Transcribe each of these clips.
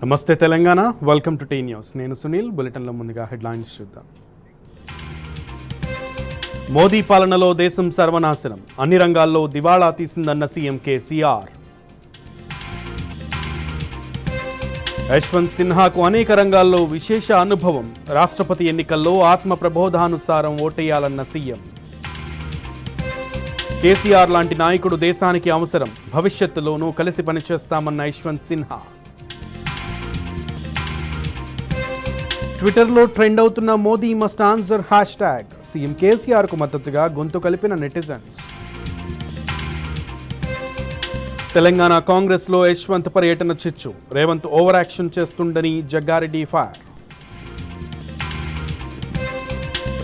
నమస్తే Telangana, welcome to T News. నేను సునీల్. బులెటిన్లో ముందుగా హెడ్లైన్స్ చూద్దాం. మోదీ పాలనలో దేశం సర్వనాశనం, అన్ని రంగాల్లో దివాళా తీసిందన్న సీఎం కేసీఆర్. యశ్వంత్ సిన్హాకు అనేక రంగాల్లో విశేష అనుభవం, రాష్ట్రపతి ఎన్నికల్లో ఆత్మ ప్రబోధానుసారం ఓటేయాలన్న సీఎం. కేసీఆర్ లాంటి నాయకుడు దేశానికి అవసరం, భవిష్యత్తులోనూ కలిసి పనిచేస్తామన్న యశ్వంత్ సిన్హా. ట్విట్టర్లో ట్రెండ్ అవుతున్న Modi must answer hash tag, CM కేసీఆర్కు మద్దతుగా గొంతు కలిపిన నెటిజన్స్. తెలంగాణ కాంగ్రెస్లో యశ్వంత్ పర్యటన చిచ్చు, రేవంత్ ఓవర్ యాక్షన్ చేస్తుండని జగ్గారెడ్డి ఫైర్.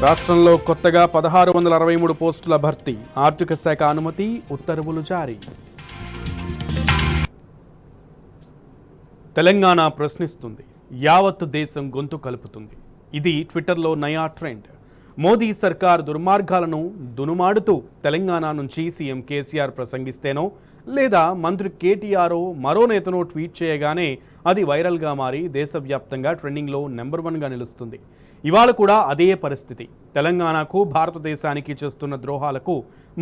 రాష్ట్రంలో కొత్తగా 1663 పోస్టుల భర్తీ, ఆర్థిక శాఖ అనుమతి, ఉత్తర్వులు జారీ. తెలంగాణ ప్రశ్నిస్తుంది, యావత్తు దేశం గొంతు కలుపుతుంది. ఇది ట్విట్టర్లో నయా ట్రెండ్. మోదీ సర్కార్ దుర్మార్గాలను దునుమాడుతూ తెలంగాణ నుంచి సీఎం కేసీఆర్ ప్రసంగిస్తేనో, లేదా మంత్రి కేటీఆర్ మరో నేతనో ట్వీట్ చేయగానే అది వైరల్గా మారి దేశవ్యాప్తంగా ట్రెండింగ్లో నెంబర్ 1గా నిలుస్తుంది. ఇవాళ కూడా అదే పరిస్థితి. తెలంగాణకు, భారతదేశానికి చేస్తున్న ద్రోహాలకు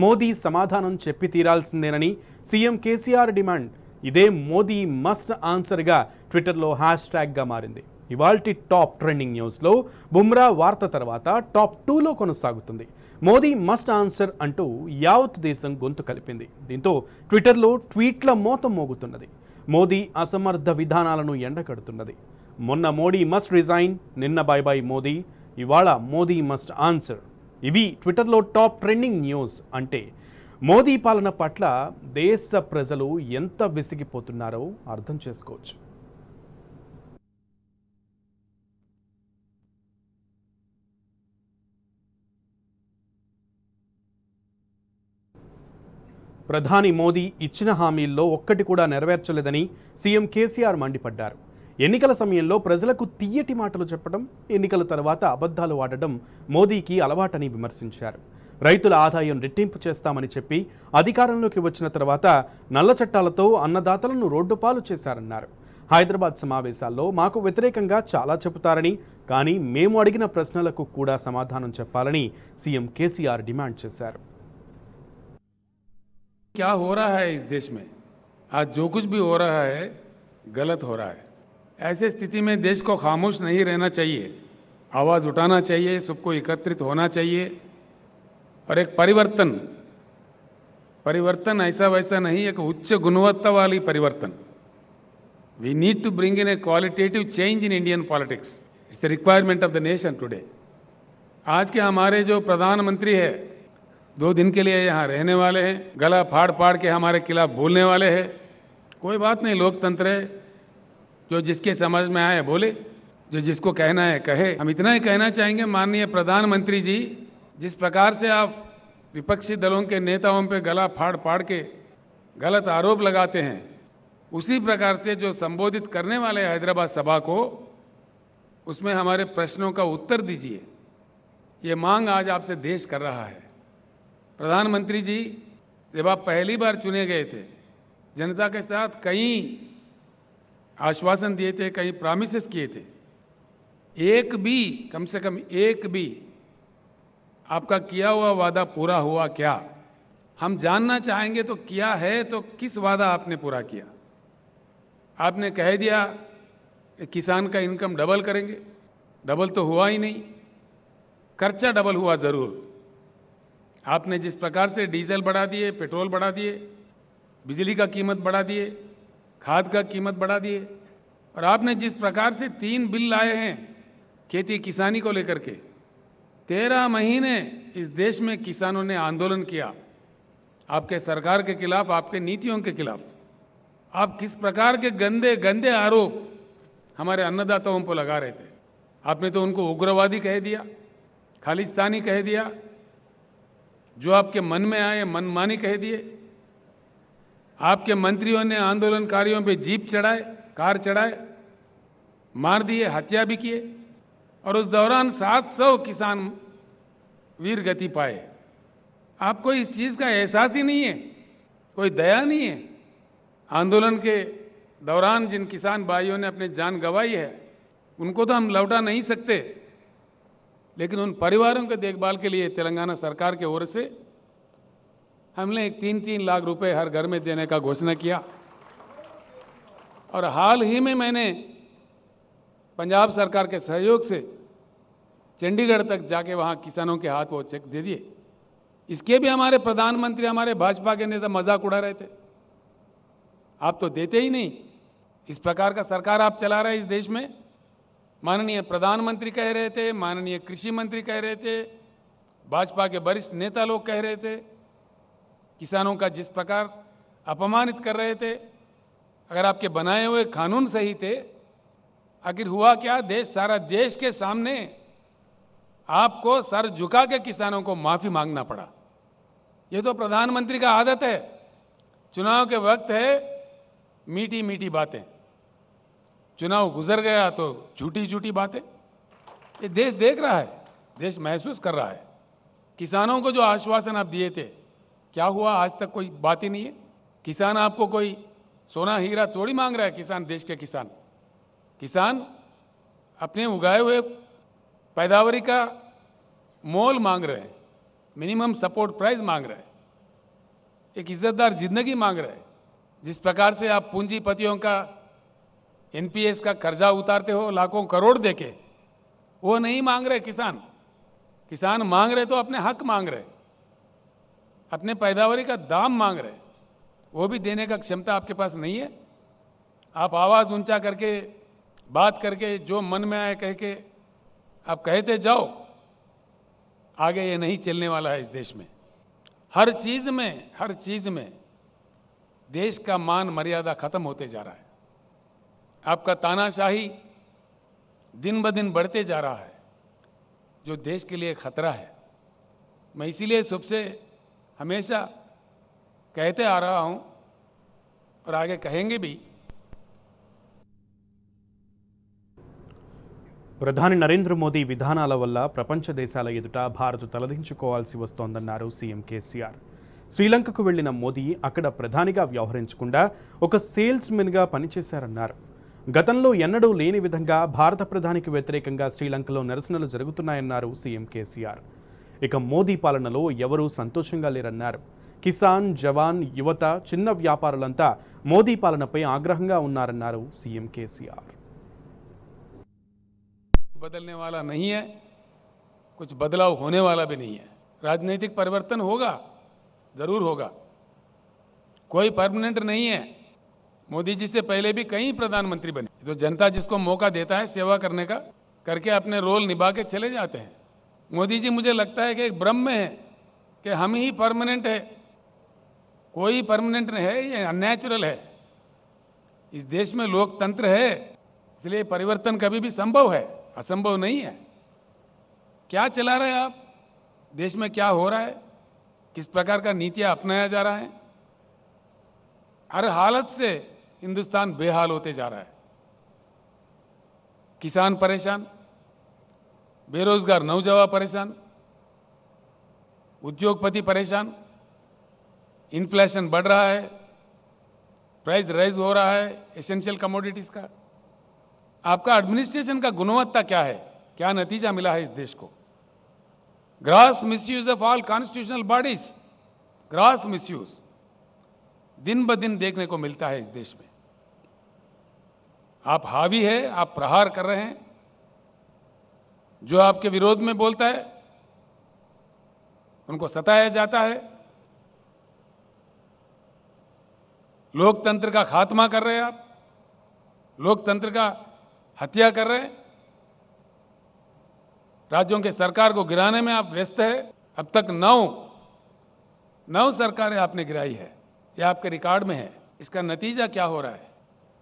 మోదీ సమాధానం చెప్పి తీరాల్సిందేనని సీఎం కేసీఆర్ డిమాండ్. ఇదే మోదీ మస్ట్ ఆన్సర్గా ట్విట్టర్లో హ్యాష్ ట్యాగ్గా మారింది. ఇవాల్టి టాప్ ట్రెండింగ్ న్యూస్లో బుమ్రా వార్త తర్వాత టాప్ 2లో కొనసాగుతుంది. మోదీ మస్ట్ ఆన్సర్ అంటూ యావత్ దేశం గొంతు కలిపింది. దీంతో ట్విట్టర్లో ట్వీట్ల మోతం మోగుతున్నది. మోదీ అసమర్థ విధానాలను ఎండకడుతున్నది. మొన్న మోడీ మస్ట్ రిజైన్, నిన్న బై బై మోదీ, ఇవాళ మోదీ మస్ట్ ఆన్సర్. ఇవి ట్విట్టర్లో టాప్ ట్రెండింగ్ న్యూస్. అంటే మోదీ పాలన పట్ల దేశ ప్రజలు ఎంత విసిగిపోతున్నారో అర్థం చేసుకోవచ్చు. ప్రధాని మోదీ ఇచ్చిన హామీల్లో ఒక్కటి కూడా నెరవేర్చలేదని సీఎం కేసీఆర్ మండిపడ్డారు. ఎన్నికల సమయంలో ప్రజలకు తీయటి మాటలు చెప్పడం, ఎన్నికల తర్వాత అబద్ధాలు ఆడటం మోదీకి అలవాటని విమర్శించారు. రైతుల ఆదాయం రెట్టింపు చేస్తామని చెప్పి అధికారంలోకి వచ్చిన తర్వాత నల్ల చట్టాలతో అన్నదాతలను రోడ్డుపాలు చేశారన్నారు. హైదరాబాద్ సమావేశాల్లో మాకు వ్యతిరేకంగా చాలా చెబుతారని, కానీ మేము అడిగిన ప్రశ్నలకు కూడా సమాధానం చెప్పాలని సీఎం కేసీఆర్ డిమాండ్ చేశారు. क्या हो रहा है इस देश में? आज जो कुछ भी हो रहा है गलत हो रहा है. ऐसे स्थिति में देश को खामोश नहीं रहना चाहिए, आवाज उठाना चाहिए, सबको एकत्रित होना चाहिए और एक परिवर्तन ऐसा वैसा नहीं, एक उच्च गुणवत्ता वाली परिवर्तन. We need to bring in a qualitative change in Indian politics. It's the requirement of the nation today. आज के हमारे जो प्रधानमंत्री है 2 दिन के लिए यहाँ रहने वाले हैं, गला फाड़ फाड़ के हमारे खिलाफ बोलने वाले हैं. कोई बात नहीं, लोकतंत्र है, जो जिसके समझ में आए बोले, जो जिसको कहना है कहे. हम इतना ही कहना चाहेंगे, माननीय प्रधानमंत्री जी, जिस प्रकार से आप विपक्षी दलों के नेताओं पे गला फाड़ फाड़ के गलत आरोप लगाते हैं, उसी प्रकार से जो संबोधित करने वाले हैदराबाद सभा को, उसमें हमारे प्रश्नों का उत्तर दीजिए. ये मांग आज आपसे देश कर रहा है. प्रधानमंत्री जी, जब आप पहली बार चुने गए थे, जनता के साथ कई आश्वासन दिए थे, कई प्रॉमिसेस किए थे. एक भी, कम से कम एक भी आपका किया हुआ वादा पूरा हुआ क्या? हम जानना चाहेंगे. तो किया है तो किस वादा आपने पूरा किया? आपने कह दिया कि किसान का इनकम डबल करेंगे, डबल तो हुआ ही नहीं. खर्चा डबल हुआ जरूर. आपने जिस प्रकार से डीजल बढ़ा दिए, पेट्रोल बढ़ा दिए, बिजली का कीमत बढ़ा दिए, खाद का कीमत बढ़ा दिए, और आपने जिस प्रकार से 3 बिल लाए हैं खेती किसानी को लेकर के, 13 महीने इस देश में किसानों ने आंदोलन किया आपके सरकार के खिलाफ, आपके नीतियों के खिलाफ. आप किस प्रकार के गंदे गंदे आरोप हमारे अन्नदाताओं पर लगा रहे थे. आपने तो उनको उग्रवादी कह दिया, खालिस्तानी कह दिया, जो आपके मन में आए मनमानी कह दिए. आपके मंत्रियों ने आंदोलनकारियों पे जीप चढ़ाए, कार चढ़ाए, मार दिए, हत्या भी किए, और उस दौरान 700 किसान वीर गति पाए. आपको इस चीज का एहसास ही नहीं है, कोई दया नहीं है. आंदोलन के दौरान जिन किसान भाइयों ने अपनी जान गंवाई है, उनको तो हम लौटा नहीं सकते, लेकिन उन परिवारों के देखभाल के लिए तेलंगाना सरकार की ओर से हमने 3-3 लाख रुपए हर घर में देने का घोषणा किया। और हाल ही में मैंने पंजाब सरकार के सहयोग से चंडीगढ़ तक जाके वहां किसानों के हाथ वो चेक दे दिए। इसके भी हमारे प्रधानमंत्री, हमारे भाजपा के नेता मजाक उड़ा रहे थे, आप तो देते ही नहीं। इस प्रकार का सरकार आप चला रहे हैं इस देश में। माननीय प्रधानमंत्री कह रहे थे, माननीय कृषि मंत्री कह रहे थे, भाजपा के वरिष्ठ नेता लोग कह रहे थे, किसानों का जिस प्रकार अपमानित कर रहे थे। अगर आपके बनाए हुए कानून सही थे, आखिर हुआ क्या? सारा देश के सामने आपको सर झुका के किसानों को माफी मांगना पड़ा। ये तो प्रधानमंत्री का आदत है। चुनाव के वक्त है मीठी मीठी बातें, चुनाव गुजर गया तो झूठी झूठी बातें। ये देश देख रहा है, देश महसूस कर रहा है। किसानों को जो आश्वासन आप दिए थे, क्या हुआ? आज तक कोई बात ही नहीं है। किसान आपको कोई सोना हीरा थोड़ी मांग रहा है। किसान, देश के किसान अपने उगाए हुए पैदावारी का मोल मांग रहे हैं, मिनिमम सपोर्ट प्राइस मांग रहे हैं, एक इज्जतदार जिंदगी मांग रहे हैं। जिस प्रकार से आप पूंजीपतियों का एनपीएस का कर्जा उतारते हो लाखों करोड़ देके, वो नहीं मांग रहे किसान मांग रहे तो अपने हक मांग रहे, अपने पैदावारी का दाम मांग रहे। वो भी देने का क्षमता आपके पास नहीं है। आप आवाज ऊंचा करके, बात करके, जो मन में आए कह के आप कहते जाओ, आगे ये नहीं चलने वाला है। इस देश में हर चीज में देश का मान मर्यादा खत्म होते जा रहा है। आपका तानाशाही दिन ब दिन बढ़ते जा रहा है, जो देश के लिए खतरा है। मैं इसीलिए सबसे हमेशा कहते आ रहा हूं और आगे कहेंगे भी। ప్రధాని నరేంద్ర మోదీ విధానాల వల్ల ప్రపంచ దేశాల ఎదుట భారత్ తలదించుకోవాల్సి వస్తోందన్నారు సీఎం కేసీఆర్. శ్రీలంకకు వెళ్లిన మోదీ అక్కడ ప్రధానిగా వ్యవహరించకుండా ఒక సేల్స్మెన్గా పనిచేశారన్నారు. గతంలో ఎన్నడూ లేని విధంగా భారత ప్రధానికి వ్యతిరేకంగా శ్రీలంకలో నిరసనలు జరుగుతున్నాయన్నారు సీఎం కేసీఆర్. ఇక మోదీ పాలనలో ఎవరూ సంతోషంగా లేరన్నారు. కిసాన్, జవాన్, యువత, చిన్న వ్యాపారులంతా మోదీ పాలనపై ఆగ్రహంగా ఉన్నారన్నారు సీఎం కేసీఆర్. बदलने वाला नहीं है, कुछ बदलाव होने वाला भी नहीं है। राजनीतिक परिवर्तन होगा, जरूर होगा, कोई परमानेंट नहीं है। मोदी जी से पहले भी कई प्रधानमंत्री बने, तो जनता जिसको मौका देता है सेवा करने का, करके अपने रोल निभा के चले जाते हैं। मोदी जी मुझे लगता है कि एक भ्रम में है कि हम ही परमानेंट है। कोई परमानेंट नहीं है, ये अननेचुरल है। इस देश में लोकतंत्र है, इसलिए परिवर्तन कभी भी संभव है, असंभव नहीं है। क्या चला रहे हैं आप? देश में क्या हो रहा है? किस प्रकार का नीतियां अपनाया जा रहा है? हर हालत से हिंदुस्तान बेहाल होते जा रहा है। किसान परेशान, बेरोजगार नौजवान परेशान, उद्योगपति परेशान, इन्फ्लेशन बढ़ रहा है, प्राइस राइज हो रहा है एसेंशियल कमोडिटीज का। आपका एडमिनिस्ट्रेशन का गुणवत्ता क्या है? क्या नतीजा मिला है इस देश को? Grass misuse of all constitutional bodies, grass misuse दिन ब दिन देखने को मिलता है इस देश में। आप हावी है, आप प्रहार कर रहे हैं। जो आपके विरोध में बोलता है उनको सताया जाता है। लोकतंत्र का खात्मा कर रहे हैं आप, लोकतंत्र का हत्या कर रहे हैं। राज्यों के सरकार को गिराने में आप व्यस्त है। अब तक 9 सरकारें आपने गिराई है, ये आपके रिकॉर्ड में है। इसका नतीजा क्या हो रहा है?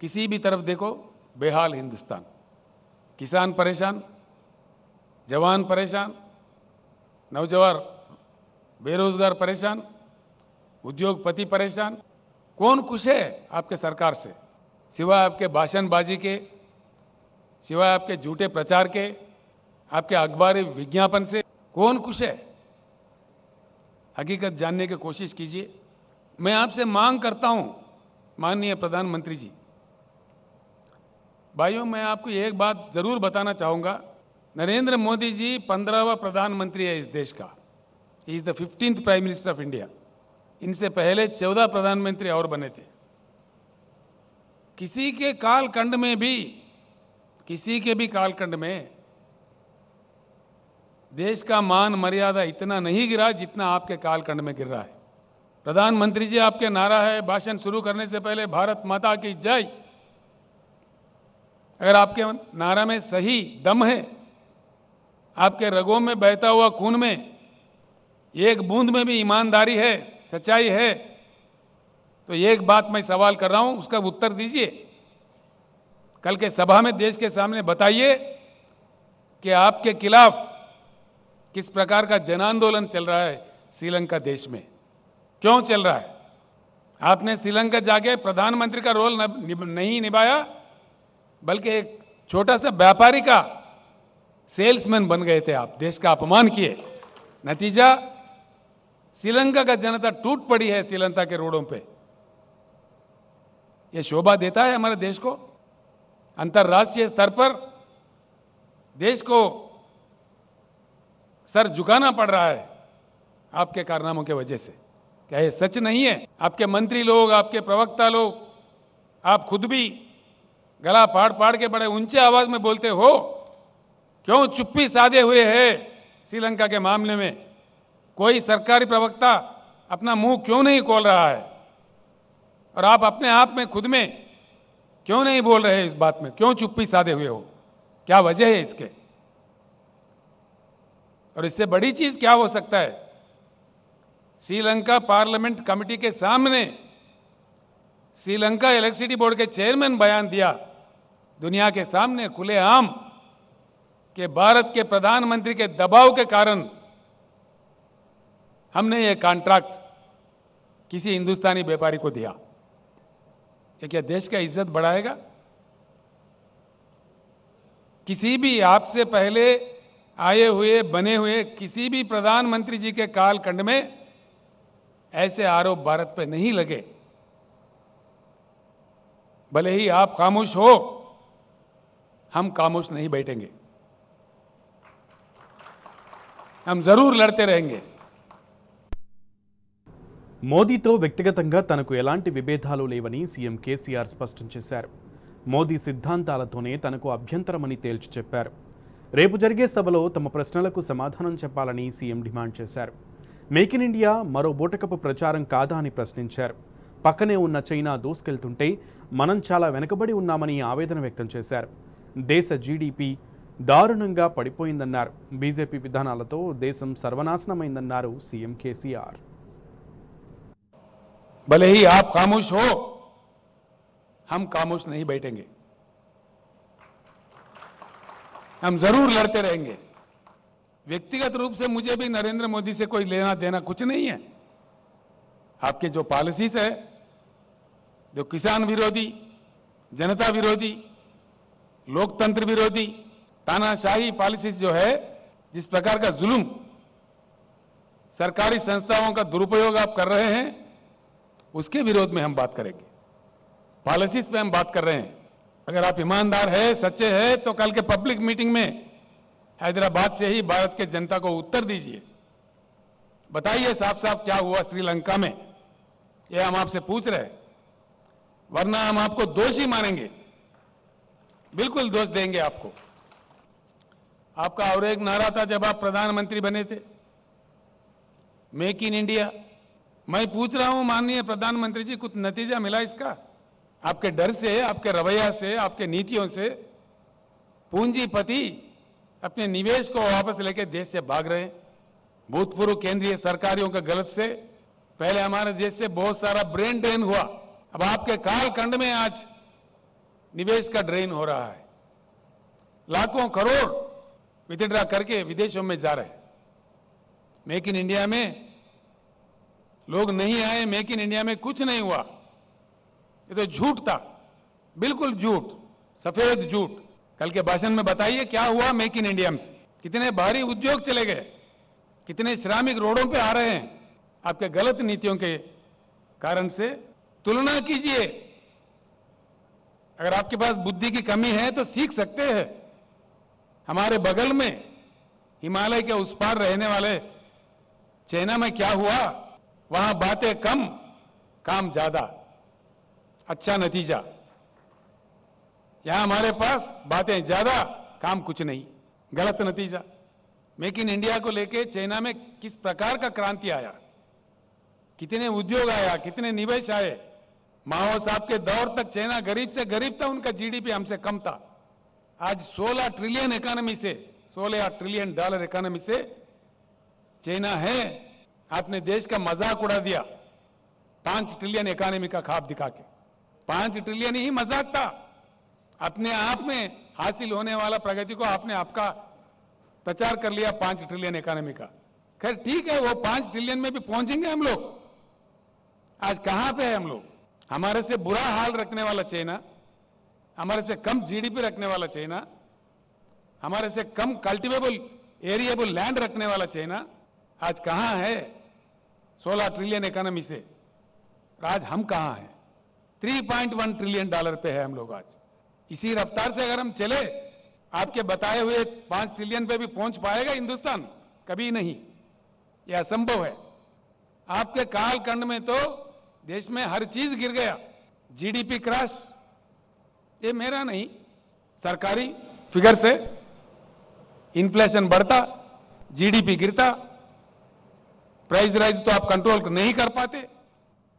किसी भी तरफ देखो बेहाल हिंदुस्तान। किसान परेशान, जवान परेशान, नौजवान बेरोजगार परेशान, उद्योगपति परेशान। कौन खुश है आपके सरकार से? सिवाय आपके भाषणबाजी के, सिवाय आपके झूठे प्रचार के, आपके अखबारी विज्ञापन से कौन खुश है? हकीकत जानने की कोशिश कीजिए। मैं आपसे मांग करता हूं, माननीय प्रधानमंत्री जी, भाइयों, मैं आपको एक बात जरूर बताना चाहूंगा। नरेंद्र मोदी जी 15वां प्रधानमंत्री है इस देश का। He is the 15th prime minister of India. इनसे पहले 14 प्रधानमंत्री और बने थे। किसी के कालखंड में भी, किसी के भी कालखंड में देश का मान मर्यादा इतना नहीं गिरा जितना आपके कालखंड में गिर रहा है। प्रधानमंत्री जी, आपके नारा है भाषण शुरू करने से पहले, भारत माता की जय। अगर आपके नारा में सही दम है, आपके रगों में बहता हुआ खून में एक बूंद में भी ईमानदारी है, सच्चाई है, तो एक बात मैं सवाल कर रहा हूं, उसका उत्तर दीजिए। कल के सभा में देश के सामने बताइए कि आपके खिलाफ किस प्रकार का जन आंदोलन चल रहा है श्रीलंका देश में, क्यों चल रहा है। आपने श्रीलंका जाके प्रधानमंत्री का रोल नहीं निभाया, बल्कि एक छोटा सा व्यापारी का सेल्समैन बन गए थे आप, देश का अपमान किए। नतीजा, श्रीलंका का जनता टूट पड़ी है श्रीलंका के रोडों पे। यह शोभा देता है हमारे देश को। अंतर्राष्ट्रीय स्तर पर देश को सर झुकाना पड़ रहा है आपके कारनामों की वजह से। क्या यह सच नहीं है? आपके मंत्री लोग, आपके प्रवक्ता लोग, आप खुद भी गला फाड़ फाड़ के बड़े ऊंचे आवाज में बोलते हो, क्यों चुप्पी साधे हुए है श्रीलंका के मामले में? कोई सरकारी प्रवक्ता अपना मुंह क्यों नहीं खोल रहा है? और आप अपने आप में, खुद में क्यों नहीं बोल रहे इस बात में? क्यों चुप्पी साधे हुए हो? क्या वजह है इसके? और इससे बड़ी चीज क्या हो सकता है? श्रीलंका पार्लियामेंट कमेटी के सामने श्रीलंका इलेक्ट्रिसिटी बोर्ड के चेयरमैन बयान दिया दुनिया के सामने खुलेआम कि भारत के प्रधानमंत्री के दबाव के कारण हमने ये कॉन्ट्रैक्ट किसी हिंदुस्तानी व्यापारी को दिया। ये क्या देश का इज्जत बढ़ाएगा? किसी भी आपसे पहले आए हुए, बने हुए किसी भी प्रधानमंत्री जी के कालखंड में ऐसे आरोप भारत पे नहीं लगे। भले ही आप खामोश हो, हम खामोश नहीं बैठेंगे। हम जरूर लड़ते रहेंगे। మోదీతో వ్యక్తిగతంగా తనకు ఎలాంటి విభేదాలు లేవని సీఎం కేసీఆర్ స్పష్టం చేశారు. మోదీ సిద్ధాంతాలతోనే తనకు అభ్యంతరమని తేల్చి చెప్పారు. రేపు జరిగే సభలో తమ ప్రశ్నలకు సమాధానం చెప్పాలని సీఎం డిమాండ్ చేశారు. మేక్ ఇన్ ఇండియా మరో బూటకపు ప్రచారం కాదా అని ప్రశ్నించారు. పక్కనే ఉన్న చైనా దూసుకెళ్తుంటే మనం చాలా వెనుకబడి ఉన్నామని ఆవేదన వ్యక్తం చేశారు. దేశ జీడీపీ దారుణంగా పడిపోయిందన్నారు. బీజేపీ విధానాలతో దేశం సర్వనాశనమైందన్నారు సీఎం కేసీఆర్. भले ही आप खामोश हो, हम खामोश नहीं बैठेंगे। हम जरूर लड़ते रहेंगे। व्यक्तिगत रूप से मुझे भी नरेंद्र मोदी से कोई लेना देना कुछ नहीं है। आपके जो पॉलिसीज है, जो किसान विरोधी, जनता विरोधी, लोकतंत्र विरोधी, तानाशाही पॉलिसीज जो है, जिस प्रकार का जुल्म, सरकारी संस्थाओं का दुरुपयोग आप कर रहे हैं, उसके विरोध में हम बात करेंगे। पॉलिसीज पे हम बात कर रहे हैं। अगर आप ईमानदार है, सच्चे हैं, तो कल के पब्लिक मीटिंग में हैदराबाद से ही भारत के जनता को उत्तर दीजिए। बताइए साफ साफ क्या हुआ श्रीलंका में, ये हम आपसे पूछ रहे हैं। वरना हम आपको दोषी मानेंगे, बिल्कुल दोष देंगे आपको। आपका और एक नारा था जब आप प्रधानमंत्री बने थे, मेक इन इंडिया। मैं पूछ रहा हूं माननीय प्रधानमंत्री जी, कुछ नतीजा मिला इसका? आपके डर से, आपके रवैया से, आपके नीतियों से पूंजीपति अपने निवेश को वापस लेकर देश से भाग रहे हैं। भूतपूर्व केंद्रीय सरकारों के गलत से पहले हमारे देश से बहुत सारा ब्रेन ड्रेन हुआ। अब आपके कालखंड में आज निवेश का ड्रेन हो रहा है। लाखों करोड़ विथड्रा करके विदेशों में जा रहे हैं। मेक इन इंडिया में लोग नहीं आए, मेक इन इंडिया में कुछ नहीं हुआ। ये तो झूठ था, बिल्कुल झूठ, सफेद झूठ। कल के भाषण में बताइए क्या हुआ मेक इन इंडिया में? कितने भारी उद्योग चले गए, कितने श्रमिक रोडों पे आ रहे हैं आपके गलत नीतियों के कारण से। तुलना कीजिए अगर आपके पास बुद्धि की कमी है तो सीख सकते हैं। हमारे बगल में हिमालय के उस पार रहने वाले चाइना में क्या हुआ, वहां बातें कम, काम ज्यादा, अच्छा नतीजा। यहां हमारे पास बातें ज्यादा, काम कुछ नहीं, गलत नतीजा। मेक इन इंडिया को लेके चाइना में किस प्रकार का क्रांति आया, कितने उद्योग आया, कितने निवेश आए। माओ साहब के दौर तक चाइना गरीब से गरीब था, उनका जीडीपी हमसे कम था। आज 16 ट्रिलियन इकोनॉमी से, 16 ट्रिलियन डॉलर इकोनॉमी से चाइना है। आपने देश का मजाक उड़ा दिया 5 ट्रिलियन इकोनॉमी का ख्वाब दिखा के। 5 ट्रिलियन ही मजाक था। अपने आप में हासिल होने वाला प्रगति को आपने आपका प्रचार कर लिया 5 ट्रिलियन इकोनॉमी का। खैर ठीक है, वो 5 ट्रिलियन में भी पहुंचेंगे हम लोग। आज कहां पे है हम लोग? हमारे से बुरा हाल रखने वाला चाइना, हमारे से कम जीडीपी रखने वाला चाइना, हमारे से कम कल्टिवेबल एरिएबल लैंड रखने वाला चाइना आज कहां है 16 ट्रिलियन इकोनॉमी से। आज हम कहां हैं? 3.1 ट्रिलियन डॉलर पे है हम लोग आज। इसी रफ्तार से अगर हम चले, आपके बताए हुए 5 ट्रिलियन पे भी पहुंच पाएगा हिंदुस्तान? कभी नहीं, यह असंभव है। आपके कालखंड में तो देश में हर चीज गिर गया। जीडीपी क्रैश, ये मेरा नहीं, सरकारी फिगर से इन्फ्लेशन बढ़ता, जीडीपी गिरता, प्राइस राइज तो आप कंट्रोल नहीं कर पाते,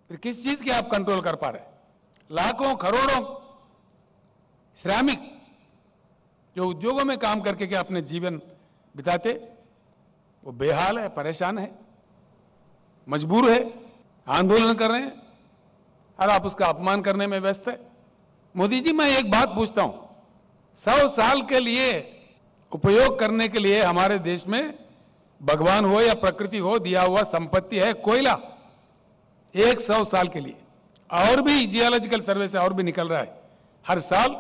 फिर किस चीज की आप कंट्रोल कर पा रहे? लाखों करोड़ों श्रमिक जो उद्योगों में काम करके के अपने जीवन बिताते, वो बेहाल है, परेशान है, मजबूर है, आंदोलन कर रहे हैं, और आप उसका अपमान करने में व्यस्त है। मोदी जी, मैं एक बात पूछता हूं, 100 साल के लिए उपयोग करने के लिए हमारे देश में भगवान हो या प्रकृति हो दिया हुआ संपत्ति है कोयला, 100 साल के लिए। और भी जियोलॉजिकल सर्वे से और भी निकल रहा है, हर साल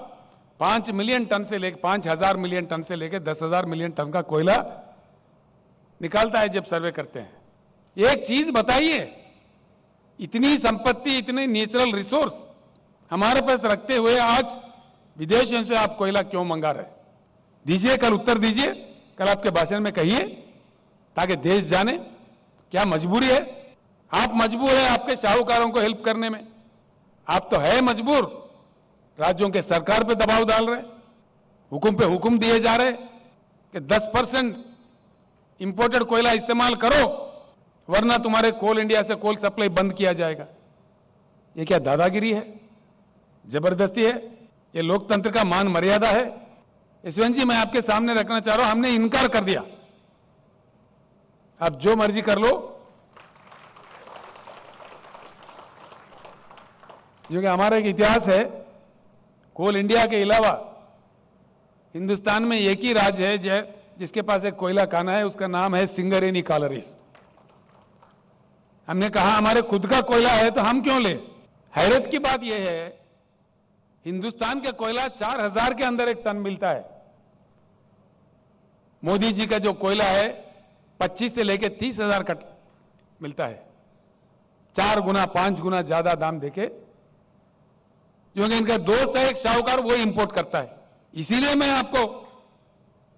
5 मिलियन टन से लेकर 5,000 मिलियन टन से लेकर 10,000 मिलियन टन का कोयला निकालता है जब सर्वे करते हैं। एक चीज बताइए, इतनी संपत्ति, इतने नेचुरल रिसोर्स हमारे पास रखते हुए आज विदेशों से आप कोयला क्यों मंगा रहे? दीजिए, कल उत्तर दीजिए, कल आपके भाषण में कहिए, ताकि देश जाने क्या मजबूरी है। आप मजबूर हैं आपके साहूकारों को हेल्प करने में, आप तो है मजबूर, राज्यों के सरकार पे दबाव डाल रहे, हुकुम पे हुकुम दिए जा रहे कि 10% इंपोर्टेड कोयला इस्तेमाल करो, वरना तुम्हारे कोल इंडिया से कोल सप्लाई बंद किया जाएगा। ये क्या दादागिरी है, जबरदस्ती है? ये लोकतंत्र का मान मर्यादा है? यशवंत जी, मैं आपके सामने रखना चाह रहा हूं, हमने इनकार कर दिया, आप जो मर्जी कर लो, क्योंकि हमारा एक इतिहास है, कोल इंडिया के अलावा हिंदुस्तान में एक ही राज्य है जिसके पास एक कोयला खाना है, उसका नाम है सिंगरेनी कालरीज। हमने कहा हमारे खुद का कोयला है तो हम क्यों ले? हैरत की बात यह है, हिंदुस्तान का कोयला 4,000 के अंदर एक टन मिलता है। मोदी जी का जो कोयला है 25 से लेकर 30,000 का मिलता है, 4 गुना 5 गुना ज्यादा दाम देके, क्योंकि इनका दोस्त है एक साहूकार, वो इंपोर्ट करता है। इसीलिए मैं आपको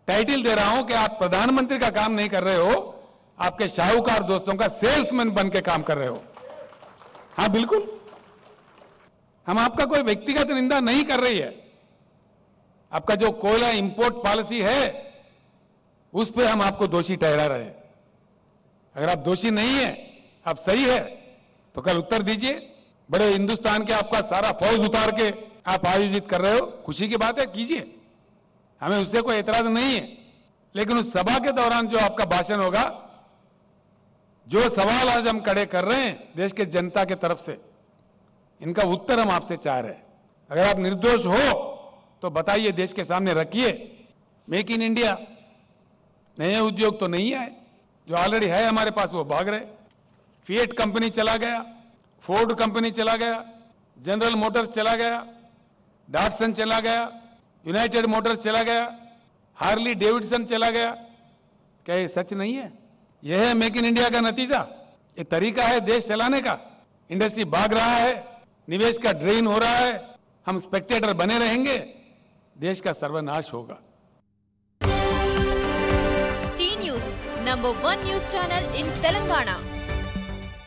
टाइटल दे रहा हूं कि आप प्रधानमंत्री का काम नहीं कर रहे हो, आपके साहूकार दोस्तों का सेल्समैन बन के काम कर रहे हो। हां बिल्कुल, हम आपका कोई व्यक्तिगत निंदा नहीं कर रही है। आपका जो कोयला इंपोर्ट पॉलिसी है उस पर हम आपको दोषी ठहरा रहे हैं। अगर आप दोषी नहीं है, आप सही है, तो कल उत्तर दीजिए। बड़े हिंदुस्तान के आपका सारा फौज उतार के आप आयोजित कर रहे हो, खुशी की बात है, कीजिए, हमें उससे कोई एतराज नहीं है। लेकिन उस सभा के दौरान जो आपका भाषण होगा, जो सवाल आज हम खड़े कर रहे हैं देश के जनता के तरफ से, इनका उत्तर हम आपसे चाह रहे हैं। अगर आप निर्दोष हो तो बताइए, देश के सामने रखिए। मेक इन इंडिया, नए उद्योग तो नहीं आए, जो ऑलरेडी है हमारे पास वो भाग रहे। फिएट कंपनी चला गया, फोर्ड कंपनी चला गया, जनरल मोटर्स चला गया, डॉटसन चला गया, यूनाइटेड मोटर्स चला गया, हार्ली डेविडसन चला गया। क्या ये सच नहीं है? यह है मेक इन इंडिया का नतीजा, ये तरीका है देश चलाने का। इंडस्ट्री भाग रहा है, निवेश का ड्रेन हो रहा है, हम स्पेक्टेटर बने रहेंगे, देश का सर्वनाश होगा। T News, #1 news channel in Telangana.